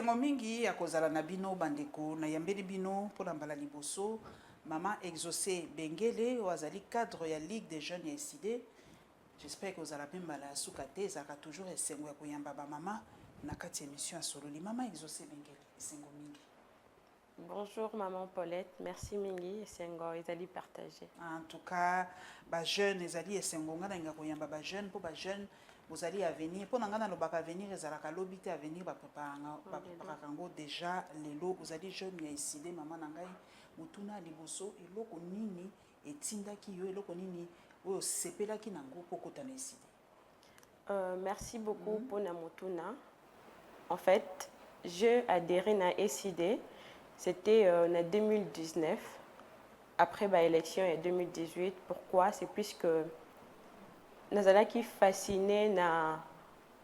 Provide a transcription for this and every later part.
esengo mingi ya kozala na bino bandeko na yambeli bino mpona mbala liboso mama Exaucé Bengele oyo azali cadre ya Ligue des jeunes ya ESID. J'espère que ozala mpe mbala ya suka te ezalaka toujours esengo ya koyamba bamama na kati ya émission ya sololi. Mama Exaucé Bengele, esengo mingi. Bonjour maman Paulette, merci mingi esengo ezali partagé. En tout cas ba jeune ezali esengo nga na koyamba ba jeune po ba jeune vous allez à venir pour n'anga na lobaka venir ezalaka lobité à venir ba préparer kango déjà lelo vous allez jeune ya ESID mama na ngai mutuna liboso eloko nini etindaki yo eloko nini oyo sepelaki nango pokota na ESID. Merci beaucoup pour na mutuna. En fait, j'ai adhéré na ESID, c'était en 2019 après l'élection en 2018. Pourquoi? C'est puisque nazalaki fasciné na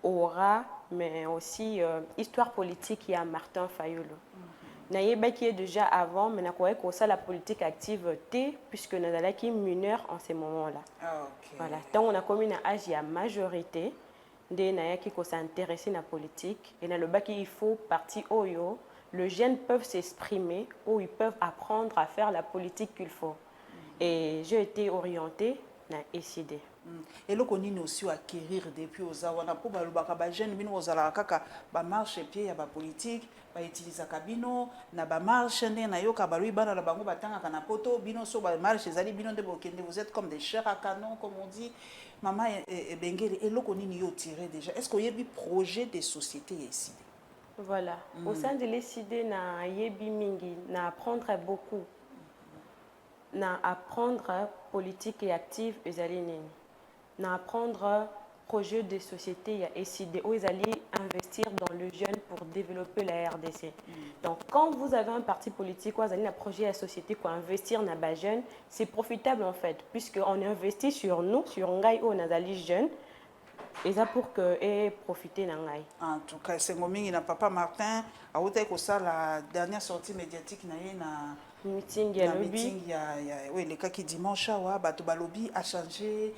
aura mais aussi histoire politique ya Martin Fayulu. Nayebaki déjà avant mais nakoyé ko ça la politique active té puisque nazalaki mineur en ce moment-là. Okay. Voilà, tant on a commis na âge ya majorité de nayaki ko s'intéresser na politique et na le baki il faut parti oyo les jeunes peuvent s'exprimer ou ils peuvent apprendre à faire la politique qu'il faut. Et j'ai été orientée na ESID. Et le nini aussi acquérir depuis aux awana pour balubaka ba jeune bino ozala kaka ba marche pied ya ba politique ba utiliser kabino na ba marche ndé na yoka balui bana la bango batanga kana poto bino so ba marche ezali bino de bokende vous êtes comme des chairs à canon comme on dit maman Bengele et le nini yo tiré déjà est-ce qu'il y a des projets de société ici? Voilà, au sein de l'ESID na yebi mingi na apprendre beaucoup na apprendre politique et active ezali nini na apprendre projet de société ya ESID où ils allaient investir dans le jeune pour développer la RDC. Donc quand vous avez un parti politique ou vous avez un projet de société pour investir dans les jeunes, c'est profitable en fait puisque on investit sur nous, sur ngai ou nazali jeunes. Et ça pour que et profiter nangai. En tout cas, c'est mon mingi na papa Martin a outé ko ça la dernière sortie médiatique na meeting ya lobby. Meeting ya oui le cas qui dimanche wa bato ba lobby a changé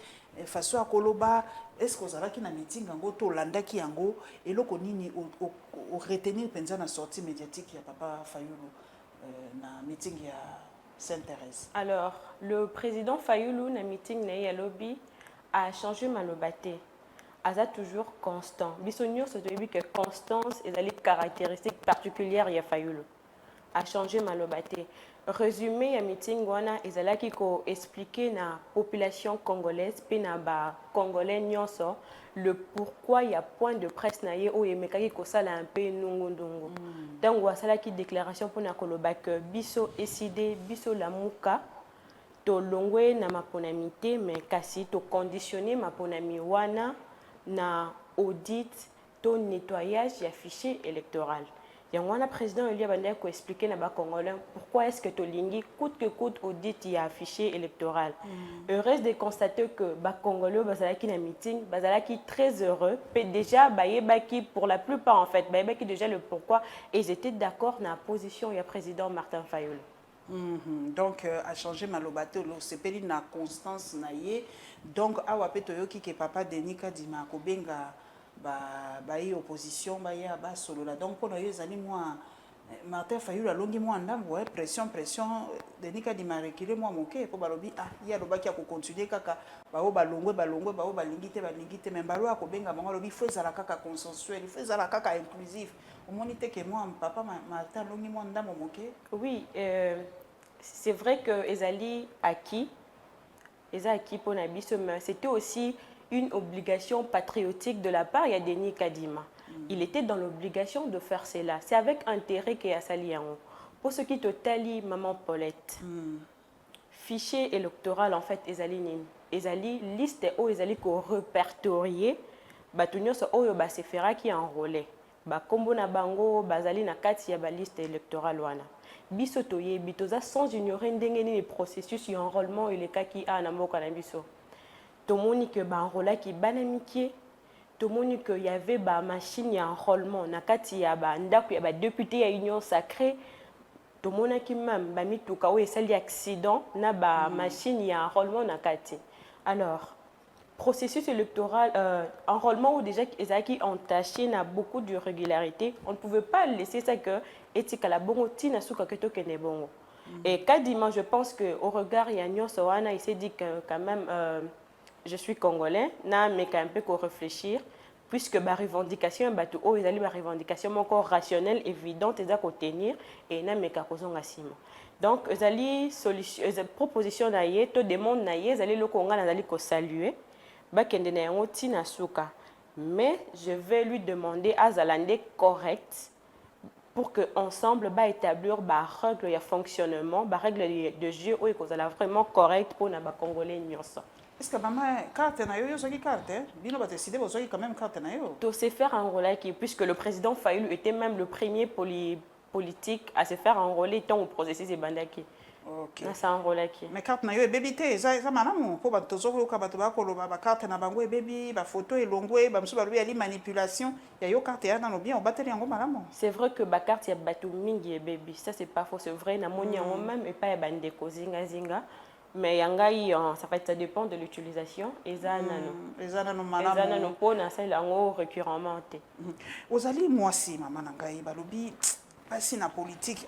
façon akoloba est-ce que ozala ki na meeting yango to landaki yango eloko nini o retenir penza na sortie médiatique ya papa Fayulu na meeting ya Sainte-Thérèse. Alors, le président Fayulu na meeting na ya lobby a changé malobate. Aza toujours constant. Bisonnier se dit que constance est la caractéristique particulière ya Fayulu. A changé malobate. Résumé ya meeting wana ezalaki ko expliquer na population congolaise pe na ba congolais nyonso le pourquoi il y a point de presse na ye o yemekaki ko sala un peu nungundungu. Donc wasalaki déclaration pour na koloba que biso ESID biso lamuka to longwe na maponamité mais kasi to conditionner maponami wana na audit to nettoyage ya fichier électoral. Et on a président Elia Bandé qui expliqué na ba Congolais pourquoi est-ce que Tolingi coûte que coûte audit y a fichier électoral. Heureuse de constater que ba Congolais bazalaki na meeting, bazalaki très heureux. Puis déjà bayebaki pour la plupart en fait, bayebaki déjà le pourquoi et ils étaient d'accord na position ya président Martin Fayulu. Donc a changé malobato lo sepeli na constance na ye. Donc awa pe toyoki ke papa Denis Kadima ko benga ba yi opposition ba ya ba solo la donc pour yo ezali moi Martin Fayulu alongi moi ndambo pression Denis Kadima reculer moi moke po balobi ah ya lobaki ko continuer kaka ba o balongwe ba o balingi te mais balo ko benga bango lobi faut ezala kaka consensuel faut ezala kaka inclusif au monite que moi papa Martin alongi moi ndambo moke. Oui, c'est vrai que ezali acquis pour Nabiso, mais c'était aussi une obligation patriotique de la part de Denis Kadima. Il était dans l'obligation de faire cela. C'est avec intérêt qu'il y a sali. Pour ce qui te tali, maman Paulette, fichier électoral en fait, ezali liste où ezali ko répertorier, batunyo so oyo ba sefera qui enrôlé. Ba kombo na bango bazali na kati ya ba liste électorale wana. Biso toyebi toza sans ignorer ndenge ni processus ya enrôlement et les cas qui a na mboka na biso. Tomoni que ba enrôlaki banamikie, tomoni que y avait ba machine ya enrôlement na kati ya ba ndako ya ba député ya union sacrée. Tomona ki même ba mituka o esali accident na ba machine ya enrôlement na kati. Alors processus électoral, enrôlement ou déjà qui entaché n'a beaucoup d'irrégularité, on ne pouvait pas laisser ça que etika la bongo tina suka keto kene bongo. Et Kadima, je pense qu'au regard Yanyo Sowana, il s'est dit que quand même, je suis congolais, na mais quand même peu qu'on réfléchir, puisque ma revendication, ils allaient ma revendication encore rationnelle, évidente, et à tenir, et na mais qu'à cause donc ils allaient solution, proposition naïe, tout demande naïe, ils allaient le Congo, ils allaient ko saluer, bah kende na yango tina suka, mais je vais lui demander à Zalande correct pour que ensemble bah établir bah règle de fonctionnement, bah règle de jeu où ils vraiment correct pour na ba congolais nyonso. Est-ce que maman carte na yo soki carte bino ba décider bozoki quand même carte na yo to se faire enrôler puisque le président Fayulu était même le premier politique à se faire enrôler tant au processus de bandaki. OK. Na sa enrôler qui. Mais carte na yo bébé té ça malamu po ba tozo ka ba to ba koloba ba carte na bango bébé ba photo elongwe ba musu ba lui ali manipulation ya yo carte ya na no bien on bateli yango malamu. C'est vrai que ba carte ya batu mingi et bébé ça c'est pas faux c'est vrai na moni yango même et pas ya bande ko zinga. Mais yangai ça fait ça dépend de l'utilisation ezana no malamu ezana no pona ça lango récurremment té ozali mwasi mama na ngai balobi pasi na politique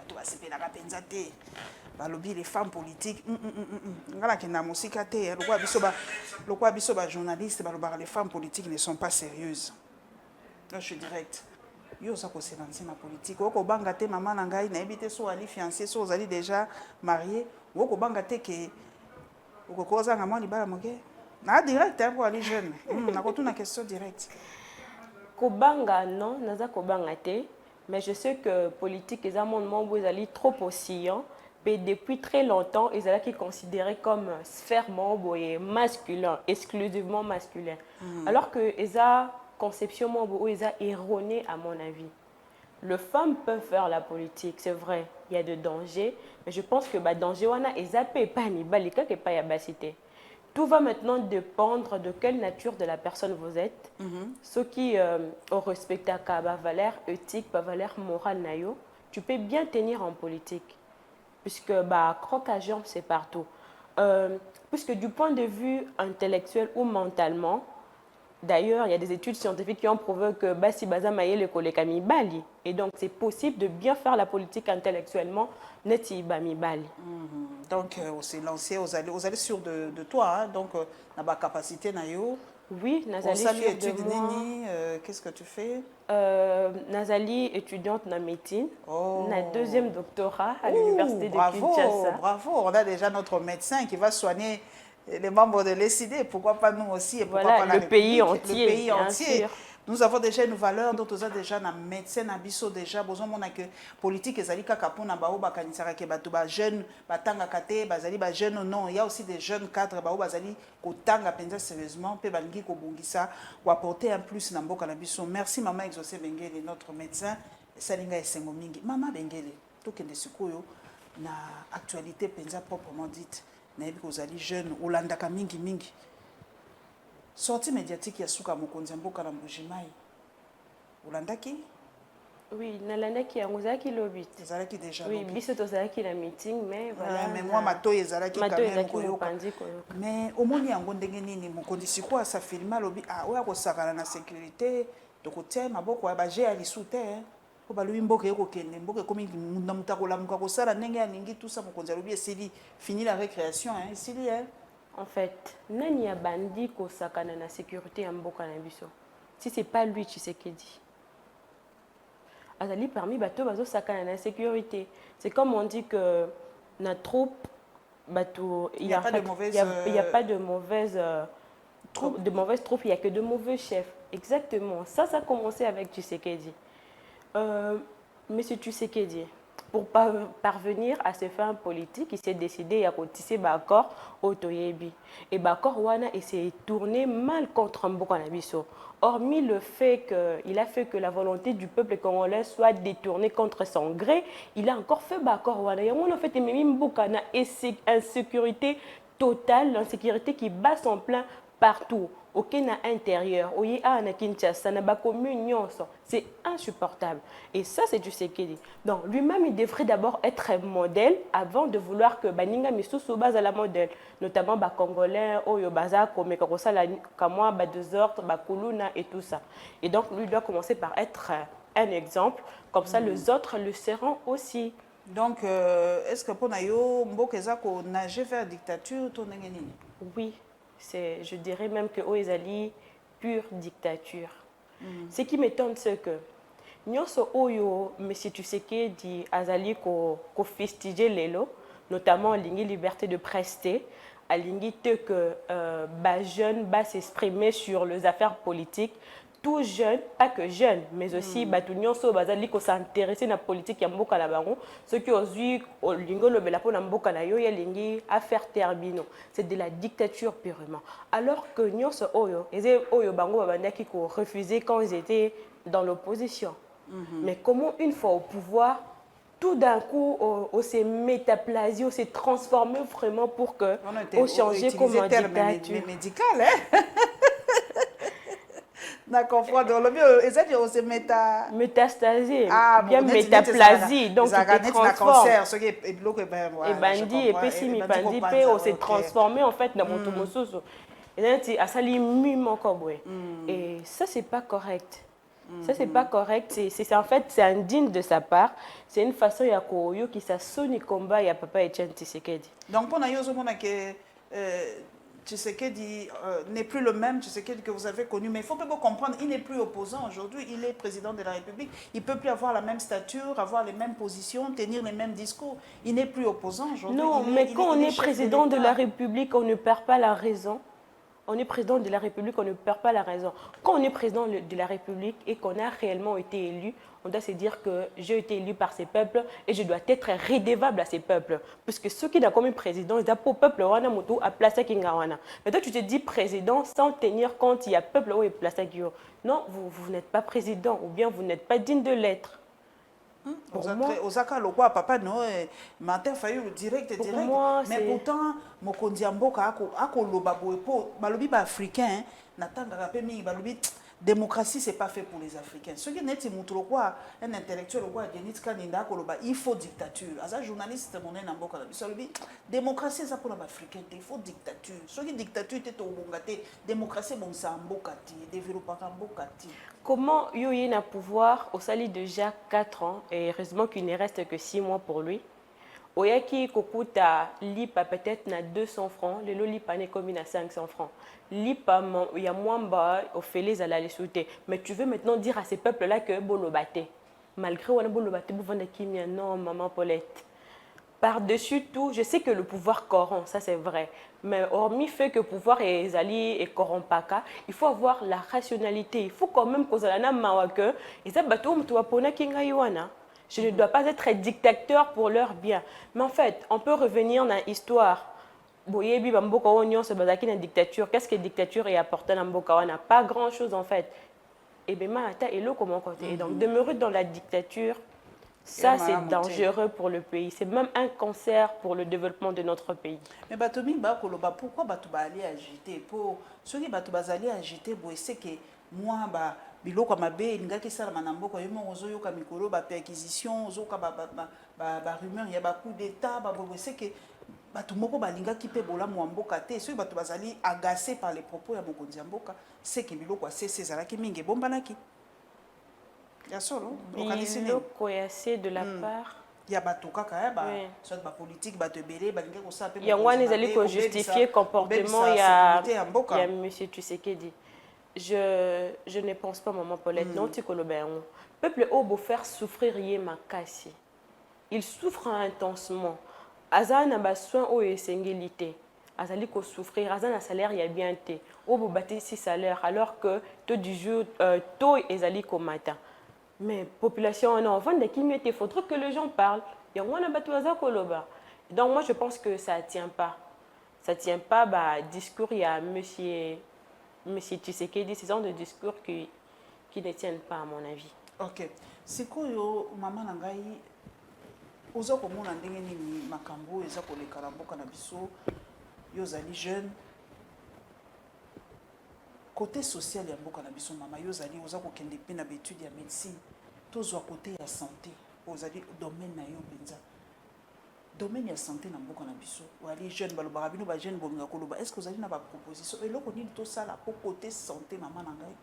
to basepela ka penza te balobi les femmes politiques ngala kina musika te lokwa biso ba journaliste baloba les femmes politiques ne sont pas sérieuses. Là je suis direct yo za ko se lancer na politique oko banga te mama na ngai na ebité so ali fiancé so ozali déjà marié oko banga te ke oko koza nga mwa libala moke na direct pour ali jeune na ko tuna question directe ko banga non naza ko banga te mais je sais que politique les amendements vous allez trop oscillant mais depuis très longtemps ils allaient considérés comme sphère membre et masculin exclusivement masculin alors que eza conception où ils sont erronée à mon avis. Les femmes peuvent faire la politique, c'est vrai, il y a de dangers, mais je pense que bah danger wana ezapé pas ni balika que pas ya basité. Tout va maintenant dépendre de quelle nature de la personne vous êtes. Ceux qui ont respecté à valeur éthique, valeur morale nayo, tu peux bien tenir en politique puisque bah croque à jambe c'est partout. Puisque du point de vue intellectuel ou mentalement. D'ailleurs, il y a des études scientifiques qui ont prouvé que Bassi Bazamaye le kolekami bali. Et donc, c'est possible de bien faire la politique intellectuellement, neti bami bali. Donc, on s'est lancé, vous allez sûr de toi, hein? Donc, na ba capacité na yo. Oui, Nazali sûr de moi. Qu'est-ce que tu fais? Nazali étudiante en médecine. Oh. Na deuxième doctorat à l'université de Kinshasa. Bravo, on a déjà notre médecin qui va soigner les membres de l'ECD, pourquoi pas nous aussi et pourquoi voilà, pas le pays entier. Le pays entier. Nous avons déjà une valeur, d'autres ont déjà un médecin, un biso déjà, besoin de que politique ezali kaka pona bao bakanisaka ke bato ba jeune batanga kate bazali ba jeune non, il y a aussi des jeunes cadres bao bazali kotanga penza sérieusement pe balingi ko bongisa ou apporter un plus na mboka na biso. Merci maman Exaucé Bengele notre médecin salinga esengo mingi. Maman Bengele, to kende sikoyo na actualité penza proprement dite. Nayebi kozali jeune olandaka mingi sortie médiatique ya suka mokonzi mboka na Mbujimai olandaki oui nalandaki yango zaki lobit ezalaki déjà oui biso tozalaki na meeting mais voilà mais moi matoyi ezalaki quand même koyoka koyoka mais omoni yango ndenge nini mokonzi sikoyo asa filma lobi oyo akosakana na sécurité tokotia maboko ya baje ya lisu te po balobi mboka ekokende mboka ekomi na moto akolamuka kosala ndenge alingi tout ça mokonzi alobi esili fini la récréation esili en fait nani ya bandi kosakana na sécurité ya mboka na biso si c'est pas lui Tshisekedi azali parmi bato bazosakana na sécurité c'est comme on dit que na troupe bato il y a pas de mauvaises troupes, il y a que de mauvais chefs exactement ça a commencé avec Tshisekedi. Monsieur Tshisekedi, pour parvenir à se faire politique, il s'est décidé à tisser Bakor au Toyebi. Et Bakor Wana s'est tourné mal contre Mboka Nabiso. Hormis le fait qu'il a fait que la volonté du peuple congolais soit détournée contre son gré, il a encore fait Bakor Wana. Et on a fait même Mboka na insécurité totale, l'insécurité qui bat son plein partout, aucun à intérieur, oye a na Kinshasa, na ba commune, c'est insupportable. Et ça, c'est du Tshisekedi. Donc, lui-même, il devrait d'abord être un modèle avant de vouloir que Baninga Misusu base à la modèle. Notamment, ba Congolais, Oyo Baza, comme Kamwa, ba Desordre, ba Kuluna et tout ça. Et donc, lui doit commencer par être un exemple. Comme ça, les autres le seront aussi. Donc, est-ce que pour Nayo, Mbokeza ko nager vers la dictature, ton nini? Oui, je dirais même que Oezali, pure dictature. Ce qui m'étonne, c'est que nyonso oyo Monsieur Tshisekedi azali ko festiger lelo, notamment lingi liberté de prester, alingi te que ba jeune ba s'exprimer sur les affaires politiques. Tout jeune, pas que jeune, mais aussi batu nyonso bazali ko s'intéresser na politique ya mboka la bango, ceux qui osui lingo le bela na mboka na yo ya lingi affaire terbino, c'est de la dictature purement. Alors que nyonso oyo, eze oyo bango babandaki ko refuser quand ils étaient dans l'opposition. Mais comment une fois au pouvoir, tout d'un coup, on s'est métaplasié, on s'est transformé vraiment pour que on change comme un dictature. Médical, hein? D'accord, dans le mieux, et on se métastasé, bien métaplasie, donc il te transforme. Et bandi, et puis si mi bandi, on s'est transformé en fait dans mon tomososo. Et là, tu as sali mime encore, et ça c'est pas correct. Ça c'est pas correct. C'est en fait c'est indigne de sa part. C'est une façon ya koyo qui sa soni combat ya papa Etienne Tshisekedi. Donc pour nayo zomona que Tshisekedi n'est plus le même Tshisekedi que vous avez connu, mais il faut peut comprendre, il n'est plus opposant aujourd'hui, il est président de la République, il ne peut plus avoir la même stature, avoir les mêmes positions, tenir les mêmes discours, il n'est plus opposant aujourd'hui. Non, mais quand on est président de la République, on ne perd pas la raison. On est président de la République, on ne perd pas la raison. Quand on est président de la République et qu'on a réellement été élu, on doit se dire que j'ai été élu par ces peuples et je dois être redevable à ces peuples. Puisque ceux qui n'ont comme président, ils ont pour peuple à placer Kingawana. Mais toi, tu te dis président sans tenir compte, il y a peuple où est placé. Non, vous n'êtes pas président ou bien vous n'êtes pas digne de l'être. Osaka lokwa papa no Martin Fayulu direct. Moi, mais pourtant mokonzi mboka ako loba boye po balobi ba africain natanga ka pe mingi balobi démocratie c'est pas fait pour les Africains. Ce qui n'est pas un intellectuel ou quoi Denis Kaninda koloba il faut dictature. Asa journaliste moné na mboka na biso lobi démocratie ça pour les Africains, il faut dictature. Ce qui dictature te to bongate démocratie bon ça mboka ti développer mboka ti. Comment Yoye n'a pouvoir au sali déjà 4 ans et heureusement qu'il ne reste que 6 mois pour lui. Oyaki kokuta lipa peut-être na 200 francs, le lipa n'est comme à 500 francs. Lipa il y a moins bas au félés à la sauter. Mais tu veux maintenant dire à ces peuples là que bolobate. Malgré on a bolobate vous vendez kimia non maman Paulette. Par-dessus tout, je sais que le pouvoir corrompt, ça c'est vrai. Mais hormis fait que le pouvoir est allié et corrompt pas, il faut avoir la rationalité. Il faut quand même que ça que et ça je ne dois pas être dictateur pour leur bien. Mais en fait, on peut revenir dans l'histoire. Boyebi bamboka onyon se bazaki na dictature. Qu'est-ce que dictature est apporté dans mboka wana? Pas grand-chose en fait. Et bien mata elo comment côté. Et donc demeurer dans la dictature, ça, c'est dangereux pour le pays. C'est même un cancer pour le développement de notre pays. Mais pourquoi tu vas aller agiter? Pour ceux qui vont agiter, c'est que moi, biloko mabe ingaki sala manamboka yo mo ozo yoka mikolo ba perquisition ozo ka ba rumeur ya ba coup d'état ba c'est que batu moko balinga ki pe bola mo mboka te ceux batu bazali agacés par les propos ya mokonzi mboka c'est que biloko c'est zala ki mingi bombanaki. Ya solo localisé de la part il y a bato kaka ba soit ba politique ba te belé ba linga ko sa pe ya ngwana ezali ko justifier comportement ya monsieur Tshisekedi. Je ne pense pas maman Paulette non tikoloba peuple obo faire souffrir yé makasi. Il souffre intensement. Azana ba soin o esengélité. Azali ko souffrir azana salaire ya bien té. Obo baté 6 salaires alors que taux du jour taux ezali ko matin. Mais population on en vend qui mieux il faudrait que les gens parlent. Il y a moins batouaza koloba. Donc moi je pense que ça tient pas. Ça tient pas bah discours il y a monsieur Tshisekedi, ce genre de discours qui ne tiennent pas à mon avis. OK. C'est quoi yo maman nangai ozo komona ndenge nini makambo eza koleka na mboka na biso yo zali jeune côté social ya mboka na biso mama yo ozali oza kokende mpe na baétude ya médecine tozwa côté ya santé ozali domaine na yo mpenza domaine ya santé na mboka na biso wali jeune balobaka bino bajeune bolinga koloba est ce que ozali na baproposition eloko nini tosala mpo côté santé mama na ngai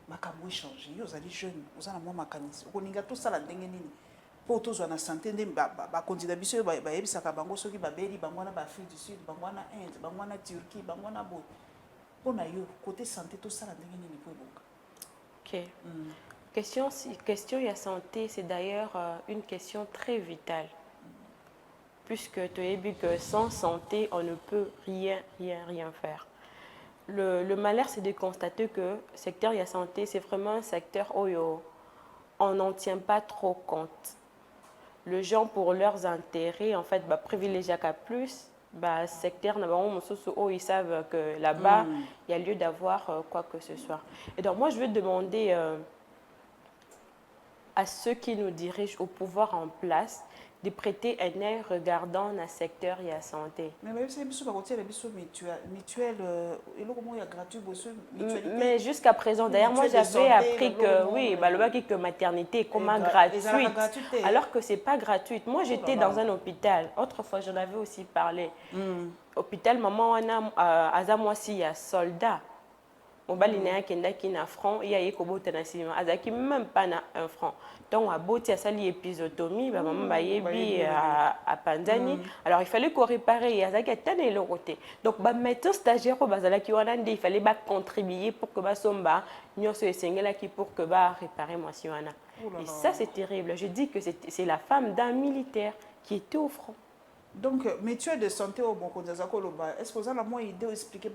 makambo échange yo ozali jeune oza na mwa makanisi okolinga tosala ndenge nini mpo tozwa na santé nde bakonzi na biso oyo bayebisaka bango soki babeli bango wana baafrique du sud bango wana inde bango wana turquie bango wana boye mpo na yo côté santé tosala ndenge nini mpo eboka. Ok. Question ya santé, c'est d'ailleurs une question très vitale. Puisque tu as dit que sans santé, on ne peut rien faire. Le malheur, c'est de constater que le secteur de la santé, c'est vraiment un secteur où on n'en tient pas trop compte. Les gens, pour leurs intérêts, en fait, privilégient qu'à plus. Secteur, où ils savent que là-bas, il y a lieu d'avoir quoi que ce soit. Et donc, moi, je veux demander à ceux qui nous dirigent au pouvoir en place de prêter un œil regardant dans le secteur de la santé. Mais jusqu'à présent, d'ailleurs, moi j'avais appris que oui, que maternité est comme gratuite, alors que ce n'est pas gratuite. Moi j'étais dans un hôpital, autrefois j'en avais aussi parlé. Hôpital, maman, on a moi si il y a soldat. Mobali na qui na franc il y a ekobota na sima azaki même pas na 1 franc donc a boti a sali épisotomie ba maman ba yebi à Panzani alors il fallait qu'on répare azaki tane le côté donc ba médecin stagiaire ko bazala ki wana il fallait ba contribuer pour que ba somba nyonso esengela ki pour que ba réparer moi si wana et ça c'est terrible. Je dis que c'est la femme d'un militaire qui était au front. Donc, mutuelle de santé au bon est-ce que vous avez une idée d'expliquer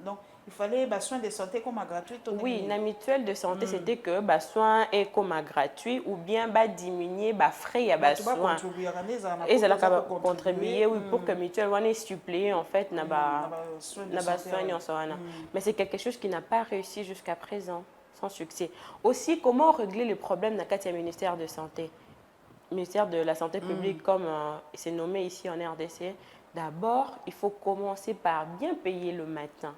donc il fallait des soins de santé comme gratuit? Oui, la mutuelle de santé c'était que les soins est comme gratuit ou bien diminuer les frais à soins. Et ça va contribuer oui pour que mutuelle soit suppléée en fait na soins. Mais c'est quelque chose qui n'a pas réussi jusqu'à présent, sans succès. Aussi, comment régler le problème dans le ministère de santé? Ministère de la Santé publique, comme c'est nommé ici en RDC, d'abord, il faut commencer par bien payer le médecin.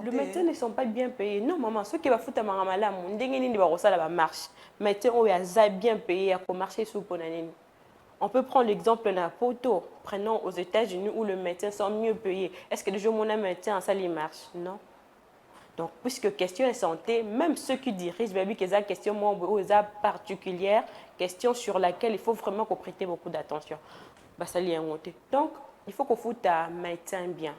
Les médecins ne sont pas bien payés. Non, maman, ceux qui vont foutre ma maman, la marche. Médecins, ils bien payés pour marcher sous Ponanini. On peut prendre l'exemple d'un poteau. Prenons aux États-Unis où les médecins sont mieux payés. Est-ce que le jour où mon médecin, ça les marche? Non. Donc, puisque question de santé, même ceux qui dirigent, qu'il y a une question particulière, question sur laquelle il faut vraiment qu'on prête beaucoup d'attention. Donc, il faut qu'on foute un médecin bien.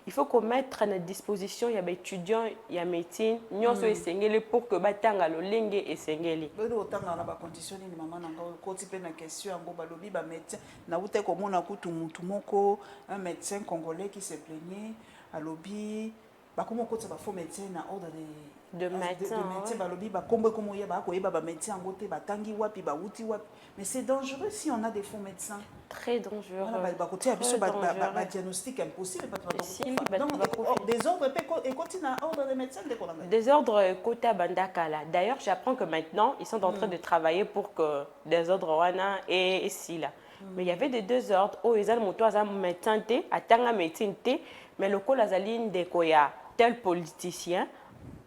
Il faut qu'on mette à notre disposition, il y a des étudiants, il y a des médecins, nous sommes essayés pour que batanga le lingue et sengeli. Autant dans la condition ni maman nanga koti pe na question ngo balobi ba médecin na ute ko mona kutu mutu moko un médecin congolais qui se plaignait à lobby ba comment koti ba faux médecin na ordre de médecin balobi ba kombo komo ya ba ko yeba ba médecin ngote ba tangi wapi ba wuti wapi mais c'est dangereux si on a des faux médecins. Très dangereux. Ba côté abiso ba diagnostic impossible des ordres et continue à ordre des médecins de Colombie. Des ordres côté Bandakala. D'ailleurs, j'apprends que maintenant ils sont en train de travailler pour que des ordres wana et ici là. Mais il y avait des deux ordres où ils ont monté à médecin té, à tanga médecin té, mais le col azaline de koya tel politicien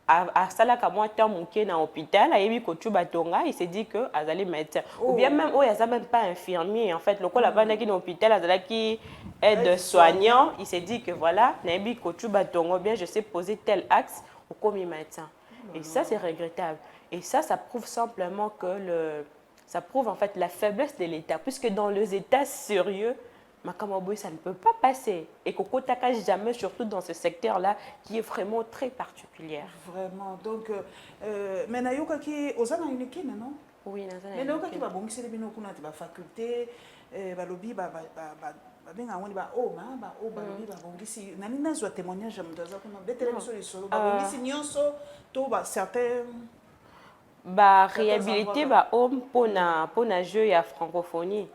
à salaka moi tant monké dans l'hôpital à yebi kotu batonga il s'est dit que azali médecin ou bien même il y a même pas infirmier en fait le col là-bas qui dans l'hôpital azala qui aide soignant il s'est dit que voilà na yebi kotu batonga bien je sais poser tel axe au comme médecin et ça c'est regrettable et ça prouve simplement que ça prouve en fait la faiblesse de l'État puisque dans les États sérieux ça ne peut pas passer. Et Koko Taka jamais, surtout dans ce secteur-là, qui est vraiment très particulier. Vraiment. Donc, mais Nayoka qui aux Anaïnekine, non? Oui, mais Nayoka qui va bon, c'est les binokuna de la faculté, balobi, benga woni ba o balobi ba bongisi nani nazwa témoignage mdaza kuna betele so lisolo ba bongisi nyonso to ba certains réhabiliter ba homme pour na jeu ya francophonie.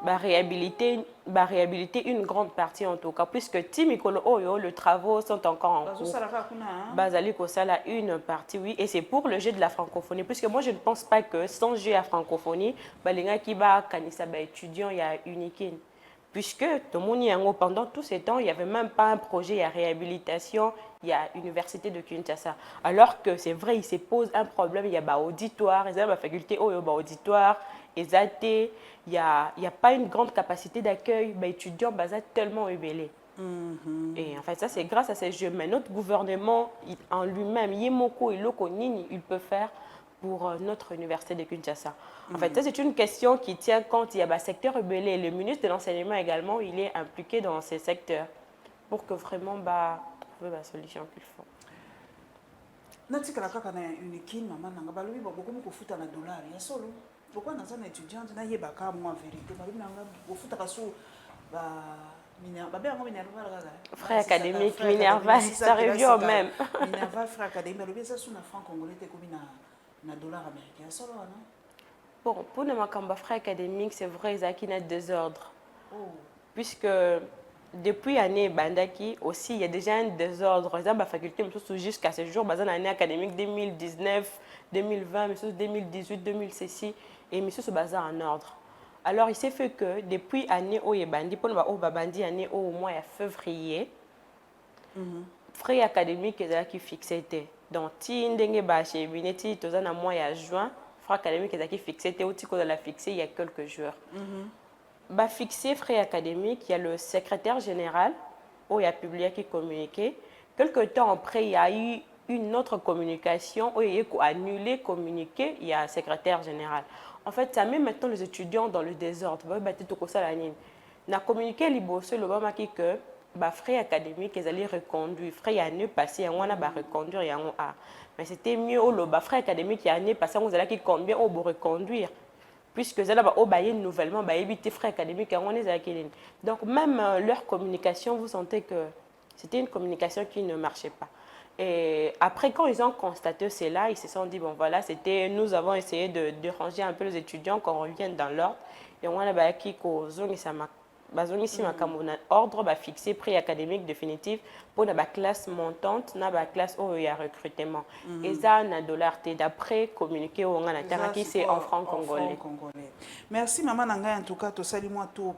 Réhabiliter une grande partie en tout cas, puisque Timikolo Oyo, les travaux sont encore en cours. Bazali Kosala, une partie, oui, et c'est pour le jeu de la francophonie, puisque moi je ne pense pas que sans jeu à francophonie, Balinga Kiba, Kanisa, étudiant, il y a unique. Puisque pendant tous ces temps, il n'y avait même pas un projet à réhabilitation, il y a l'université de Kinshasa. Alors que c'est vrai, il se pose un problème, il y a auditoire, il y a la faculté auditoire, il n'y a pas une grande capacité d'accueil, étudiants tellement ébélés. Et en fait, ça, c'est grâce à ces jeux. Mais notre gouvernement, en lui-même, Yemoko et Lokonini, il peut faire pour notre université de Kinshasa. En fait, ça, c'est une question qui tient compte. Il y a un secteur rebellé. Le ministre de l'Enseignement également, il est impliqué dans ces secteurs pour que vraiment, trouver la solution qu'il faut. Natikala kaka na unikin maman nanga balobi bakomi kofuta na dollar ya solo. Pourquoi dans un étudiant na yebaka moi vérité balobi nanga kofuta kaso frère académique, Minerva, ça revient au même. Minerva, frère académique, mais le ça sur la franc congolais, t'es comme na dollar américain, ça là, non? Bon, pour le Makamba frère académique, c'est vrai, ils ont un désordre. Oh. Puisque depuis l'année Bandaki aussi, il y a déjà un désordre. Dans la faculté, jusqu'à ce jour, dans l'année académique 2019, 2020, 2018, 2016, et monsieur se base en ordre. Alors, il s'est fait que depuis l'année où il est bandi, pour l'année au mois de février, frais académiques qui fixé. Donc, si on a chez Binetti, dans le mois de juin, frais académiques qui fixé, on l'a fixé il y a quelques jours. Fixé frais académiques, il y a le secrétaire général, où il a publié qui communiqué. Quelque temps après, il y a eu une autre communication, où il a annulé communiqué, il y a le secrétaire général. En fait, ça met maintenant les étudiants dans le désordre. Na communiqué liboso le bama ki que frais académiques ils allaient reconduire frais année passée on a reconduire et on a mais c'était mieux au le frais académique il y a année passée on allait qui combien on reconduire puisque ça là au bailler nouvellement éviter frais académiques on est donc même leur communication vous sentez que c'était une communication qui ne marchait pas. Et après, quand ils ont constaté cela, ils se sont dit, bon voilà, nous avons essayé de déranger un peu les étudiants, qu'on revienne dans l'ordre. Et on a qui ordre fixé prix académique définitif pour la classe montante, la classe où il y a recrutement. Et ça, on a dollar d'après communiqué au qui c'est en franc congolais. Merci maman Nanga en tout cas, tout ça, moi tout au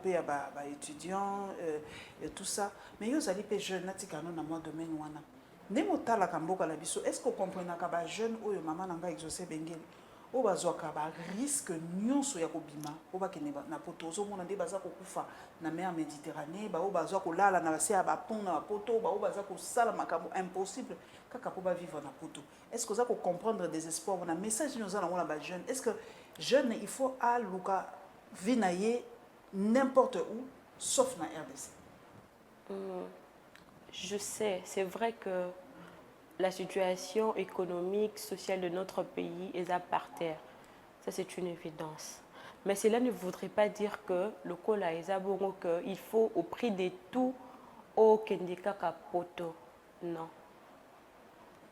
étudiants et tout ça. Mais vous allez payer jeune, natikano na moi domaine wana. Nemotala kamboka la biso, est-ce que vous comprenez que les jeunes ou maman nanga exaucé bengeli o bazwaka ba risque nyonso ya kobima o bakene na poto zo mona nde baza kokufa na mer Méditerranée ba o bazwa kolala na base ya ba pont na poto ba o bazwa kosala makambo impossible kaka po ba vivre na poto. Est-ce que vous avez comprendre des espoirs on a message nous allons la ba jeune est-ce que jeune il faut à luka vinaye n'importe où sauf na RDC. Je sais, c'est vrai que la situation économique, sociale de notre pays est à par terre. Ça, c'est une évidence. Mais cela ne voudrait pas dire que le cola est à bon, qu'il faut au prix de tout au Kendika Kapoto. Non.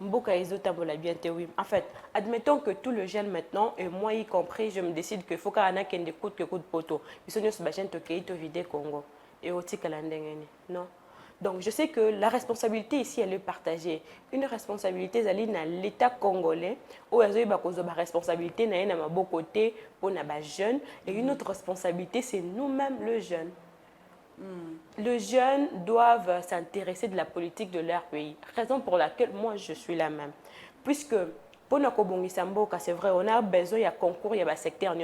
Mboka Ezotabola bien oui. En fait, admettons que tout le jeune maintenant, et moi y compris, je me décide qu'il faut qu'il y ait un coûte que coûte poto. Ils sont tous bachens toqués, ils vidé Congo. Et au Tikalandengeni. Non. Donc, je sais que la responsabilité ici, elle est partagée. Une responsabilité, elle est dans l'État congolais, où il y a une responsabilité dans le côté pour les jeunes. Et une autre responsabilité, c'est nous-mêmes, les jeunes. Les jeunes doivent s'intéresser de la politique de leur pays. Raison pour laquelle moi, je suis la même. Puisque, pour nous, c'est vrai, on a besoin de concours, il y a un secteur.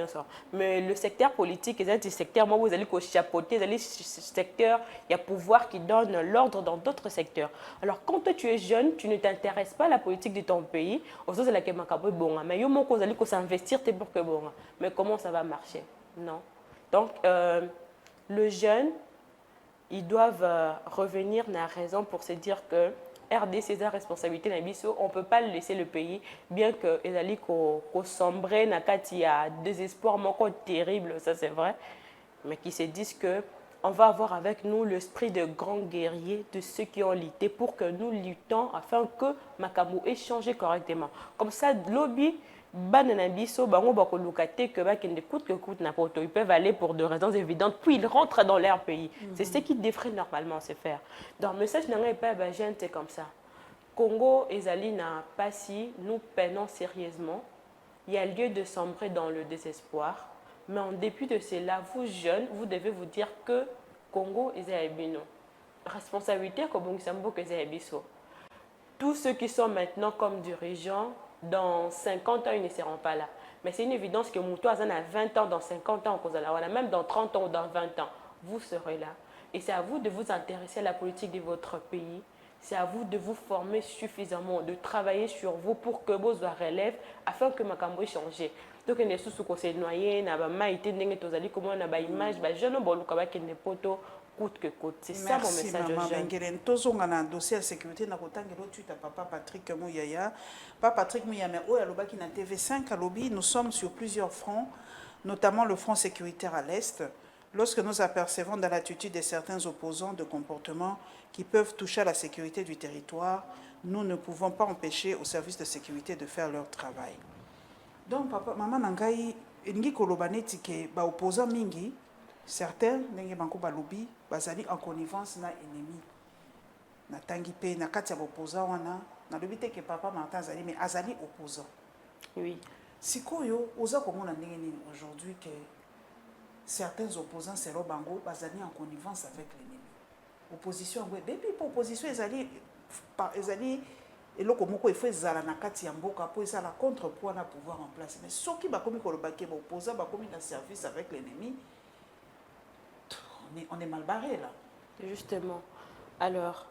Mais le secteur politique, c'est un secteur, moi, vous allez chapeauter, vous allez secteur, il y a pouvoir qui donne l'ordre dans d'autres secteurs. Alors, quand toi, tu es jeune, tu ne t'intéresses pas à la politique de ton pays, aux autres, c'est la bon. Mais vous allez s'investir pour que bon. Mais comment ça va marcher? Non. Donc, le jeune, ils doivent revenir à la raison pour se dire que RD, c'est sa responsabilité. On ne peut pas laisser le pays, bien que les sombre, il y a des espoirs terribles, ça c'est vrai, mais qui se disent qu'on va avoir avec nous l'esprit de grands guerriers, de ceux qui ont lutté pour que nous luttons afin que Makamou ait changé correctement. Comme ça, lobby. Ils peuvent aller pour des raisons évidentes, puis ils rentrent dans leur pays. C'est ce qui devrait normalement se faire. Donc, le message n'est pas c'est comme ça. Congo et Zali n'a pas si nous peinons sérieusement. Il y a lieu de sombrer dans le désespoir. Mais en dépit de cela, vous jeunes, vous devez vous dire que Congo eza ya bino responsabilité ko bongisa mboka eza ya biso. Tous ceux qui sont maintenant comme dirigeants, dans 50 ans, ils ne seront pas là. Mais c'est une évidence que Moutou a 20 ans, dans 50 ans, même dans 30 ans ou dans 20 ans, vous serez là. Et c'est à vous de vous intéresser à la politique de votre pays. C'est à vous de vous former suffisamment, de travailler sur vous pour que vos relève, afin que Makambo change. Donc, il y a des choses qui sont noyées, il y a des images, des jeunes qui ne poto. Coûte que coûte. C'est ça mon message aux jeunes. Merci, maman. Dans dossier de sécurité, na kotangelo tu ta papa Patrick Mouyaya. Papa Patrick Mouyaya, mais alobaki na TV5 à lobby, nous sommes sur plusieurs fronts, notamment le front sécuritaire à l'Est. Lorsque nous apercevons dans l'attitude de certains opposants de comportements qui peuvent toucher à la sécurité du territoire, nous ne pouvons pas empêcher aux services de sécurité de faire leur travail. Donc, papa, maman Nangai, il kolobaneti ke ba opposant mingi, certains ndenge banko balobi bazali en connivence na ennemi na tangi pe na kati ya opposant wana na lobi te ke papa Martin azali mais azali opposant. Oui. Sikoyo oza komona ndenge nini aujourd'hui que certains opposants selo bango bazali en connivence avec l'ennemi. Opposition ngwe bebi po opposition ezali eloko moko il faut ezala na kati ya mboka po ezala contrepoids na pouvoir en place, mais soki bakomi koloba ke ba opposant bakomi na service avec l'ennemi, on est mal barré là. Justement. Alors,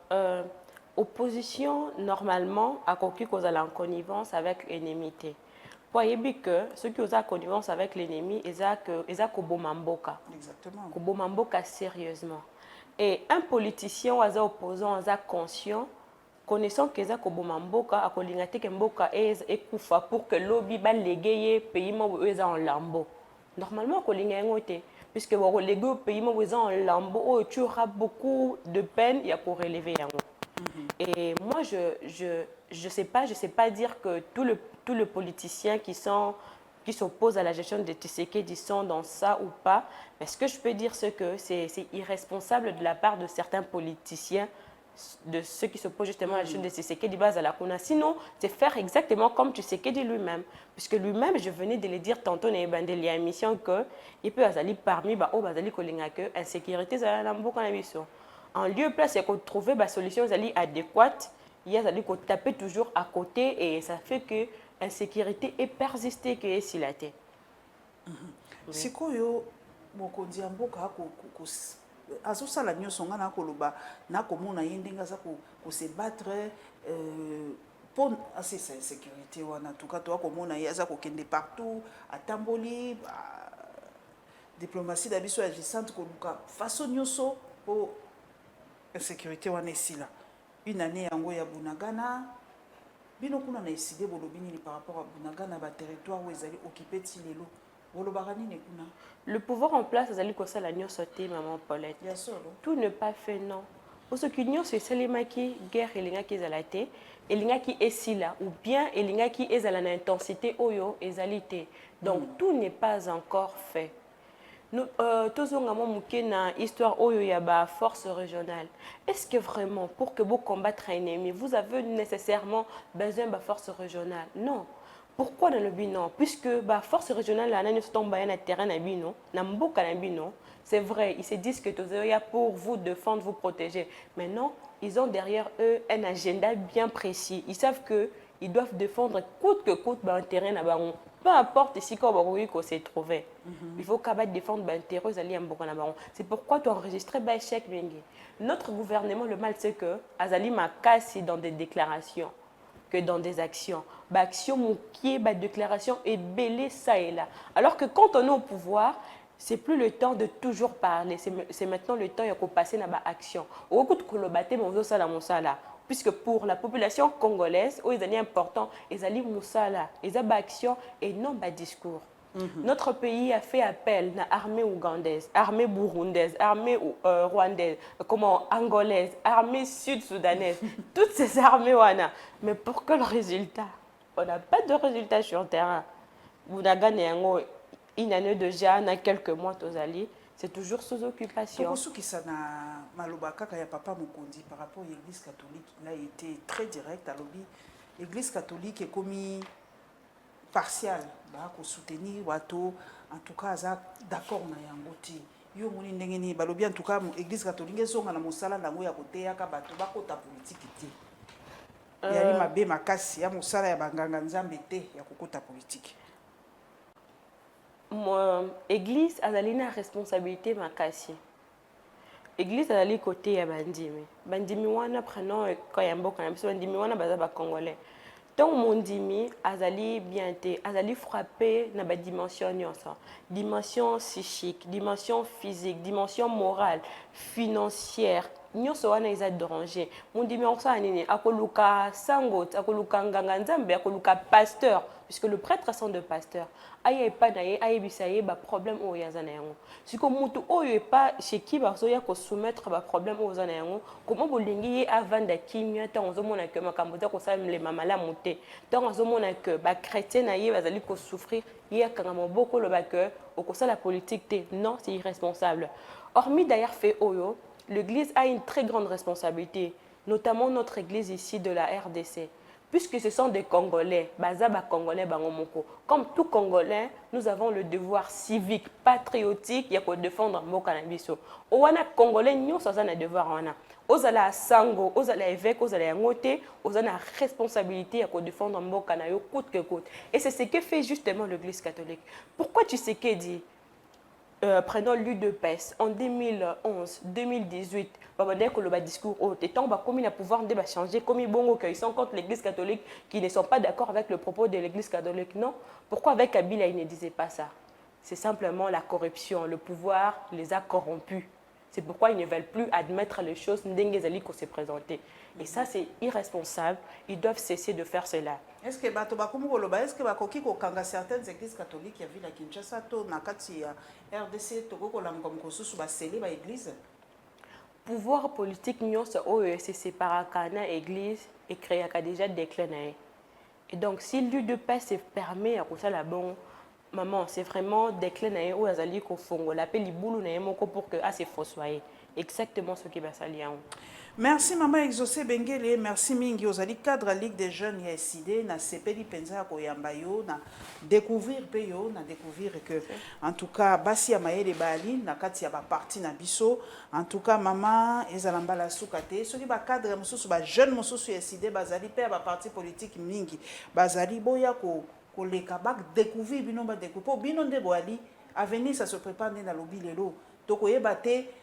opposition, normalement, a compris qu'on a en connivence avec l'ennemi. Pour que ceux qui ont en connivence avec l'ennemi, ils ont Kobomamboka. Exactement. Kobomamboka sérieusement. Et un politicien ou un opposant, un conscient, connaissant qu'ils ont Kobomamboka, a kolingate Kemboka et Koufa pour que lobby ba légué pays où ils ont en lambeau. Normalement, kolinga puisque vous reléguez au pays où vous en lambeau, tu auras beaucoup de peine pour relever yango. Et moi, je sais pas dire que tous les politiciens qui s'opposent à la gestion de Tshisekedi sont dans ça ou pas. Mais ce que je peux dire, c'est que c'est irresponsable de la part de certains politiciens, de ceux qui s'opposent justement à la gestion de Tshisekedi base à la Kuna. Sinon, c'est faire exactement comme Tshisekedi lui-même. Puisque lui-même, je venais de le dire tantôt dans l'émission qu'il peut aller parmi les insécurité en lieu place, il faut trouver des solutions adéquates. Il y a taper toujours à côté et ça fait que l'insécurité est persistée que est silatée. Si koyo mokonzi mboka azosala nyonso nga na koloba na komona ye ndenge aza se battre pour assez sécurité wana en tout cas toi komona ye aza kokende partout atamboli diplomatie d'abiso agissante koluka façon nyonso pour insécurité wana esila une année yango ya Bunagana bino kuna na décidé bolobi nini par rapport à Bunagana ba territoire où ils allaient occuper tilelo. Le pouvoir en place, c'est la nuit sauté, maman Paulette. Tout ne pas fait, non. Parce que l'union, c'est celle qui guerre et l'ingé qui est à la tête, et l'ingé qui est si là, ou bien et l'ingé qui est à l'intensité, oyo, et zalité. Donc, tout n'est pas encore fait. Nous, tous on a une histoire oyo yaba force régionale. Est-ce que vraiment, pour que vous combattre un ennemi, vous avez nécessairement besoin de force régionale? Non. Pourquoi dans le bilan? Puisque la force régionale, là, nous sommes sur terrain, c'est vrai, ils se disent que tout est pour vous défendre, vous protéger. Mais non, ils ont derrière eux un agenda bien précis. Ils savent qu'ils doivent défendre coûte que coûte un terrain. Peu importe ici qu'on s'est trouvé. Il faut qu'ils défendre l'intérêt. C'est pourquoi tu as enregistré l'échec. Notre gouvernement, le mal, c'est que Azali m'a cassé dans des déclarations que dans des actions. Action qui est déclaration et belé ça et là. Alors que quand on est au pouvoir, c'est plus le temps de toujours parler. C'est maintenant le temps de passer dans l'action. Au coup de colobater, on ça là. Puisque pour la population congolaise, ils sont importants, ils ont moussala, ils ont action et non discours. Notre pays a fait appel à l'armée ougandaise, armée burundaise, armée rwandaise, angolaise, armée sud-soudanaise, toutes ces armées. Mais pour quel résultat? On n'a pas de résultat sur le terrain. Vous avez gagné une année déjà, dans quelques mois, c'est toujours sous occupation. Pour ceux qui sont malobaka kaya papa Mukondi par rapport à l'Église catholique, il a été très direct à l'objet. L'Église catholique est commis partial, pour soutenir Wato, en tout cas, d'accord na yangoti. yo moni ndenge nini balobi en tout cas église catholique ezonga na mosala nango ya koteyaka bato bakota politiki te yali mabe makasi ya mosala ya banganga nzambe te ya kokota politiki. Église azali na responsabilité makasi. Église azali côté ya bandimi. Bandimi wana prenons quand ya mboka na biso bandimi wana baza ba congolais. Donc mondimi azali bien te, azali frappé na ba dimension nyonso. Dimension psychique, dimension physique, dimension morale, financière. Nyonso wana eza danger. Mondimi osa nini akoluka sangot, akoluka nganga nzambe, akoluka pasteur puisque le prêtre sont de pasteur. Aye pa na ye ayebisa ye ba problème o yaza na yango. Siko mutu oyo pa chez qui ba so ya ko soumettre ba problème o yaza na yango, comment bolingi ye avanda kimia ta ozomona ke makambo za ko salemle mamala muté. Donc ozomona ke ba chrétien na ye bazali ko souffrir, ye akanga moboko lo ba ke okosa la politique te. Non, c'est irresponsable. Hormis d'ailleurs fait oyo, l'église a une très grande responsabilité, notamment notre église ici de la RDC. Puisque ce sont des Congolais, bazaba Congolais bangomoko. Comme tout Congolais, nous avons le devoir civique, patriotique, il y a pour défendre mboka na biso. Owana Congolais nyo ça na devoir wana. Ozala sango, ozala évêque, ozala yangote, ozana responsabilité à pour défendre mboka na yo coûte que coûte. Et c'est ce que fait justement l'église catholique. Pourquoi tu sais que dit prenons l'UDPS en 2011, 2018, le discours haut, et tant qu'on a pouvoir de changer, comme ils sont contre l'église catholique, qui ne sont pas d'accord avec le propos de l'église catholique. Non. Pourquoi avec Kabila, il ne disait pas ça? C'est simplement la corruption, le pouvoir les a corrompus. C'est pourquoi ils ne veulent plus admettre les choses n'dengezali qu'on s'est présenté. Et ça, c'est irresponsable. Ils doivent cesser de faire cela. Est-ce que est-ce que bakoki kokanga certaines églises catholiques ya ville à Kinshasa to na kati ya RDC to kokolanga comme kosusu ba scellé ba église? Pouvoir politique nyonso oyo se séparaka na église et créaka déjà déclin na ye. Et donc si l'UDPS se permet à kosala bon maman, c'est vraiment déclin na ye oyo azali ko fongola pe libulu na ye moko pour que a se fossoyer. Exactement ce qui va s'allier. Merci maman Exaucé Bengele, merci mingi ozali cadre Ligue des jeunes ya SID na sepeli penza ko yamba yo na découvrir pe yo na découvrir que en tout cas basi ya mayele bali na kati ya ba parti na biso en tout cas maman ezalamba la sukate soki ba cadre mususu ba jeune mususu ya SID bazali pe ba parti politique mingi bazali boya ko leka bak découvrir bino ba découvrir bino nde boali avenir ça se prépare na lobi lelo to ko yeba te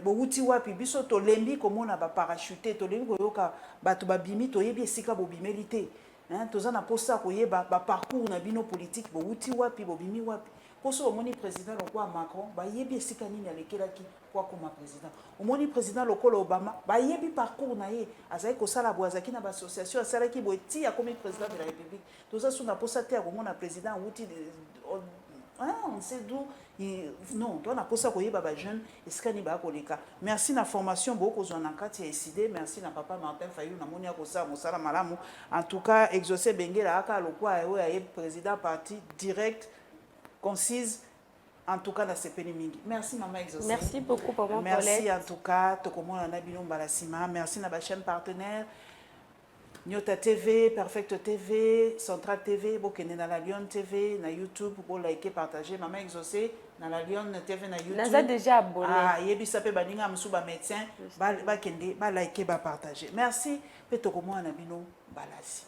bouti wapi biso to lembi komona ba parachuter to lembi koyoka bato babimi to yebi esika bobimelité hein toza na posa koyeba ba parcours na bino politique bouti wapi bobimi wapi poso omoni président lokwa Macron ba yebi esika nini alekelaki kwa koma président omoni président lokolo Obama ba yebi parcours na ye azai ko sala boazaki na ba association asalaki boeti ya komi président de la République toza suna posa te ya komona président outi on sait d'où non on a pour ça que baba jeune eskani ba koleka merci na formation beaucoup zo na kati ya SID merci na papa Martin Fayulu na monia ko sa mosala malamu en tout cas Exaucé Bengela aka lokwa ya président parti direct concise en tout cas na sepeli mingi merci maman Exaucé merci beaucoup pour mon merci en tout cas to komona na bino balasima merci na ba chaîne partenaire Nyota TV, Perfect TV, Central TV, Bokene na la Lyon TV, na YouTube, pour liker, partager. Maman Exaucé, na la Lyon TV, na YouTube. Naza déjà abonné. Ah, yebi sape baninga msuba médecin, ba kende, ba liker, ba partager. Merci. Peto komo anabino balasi.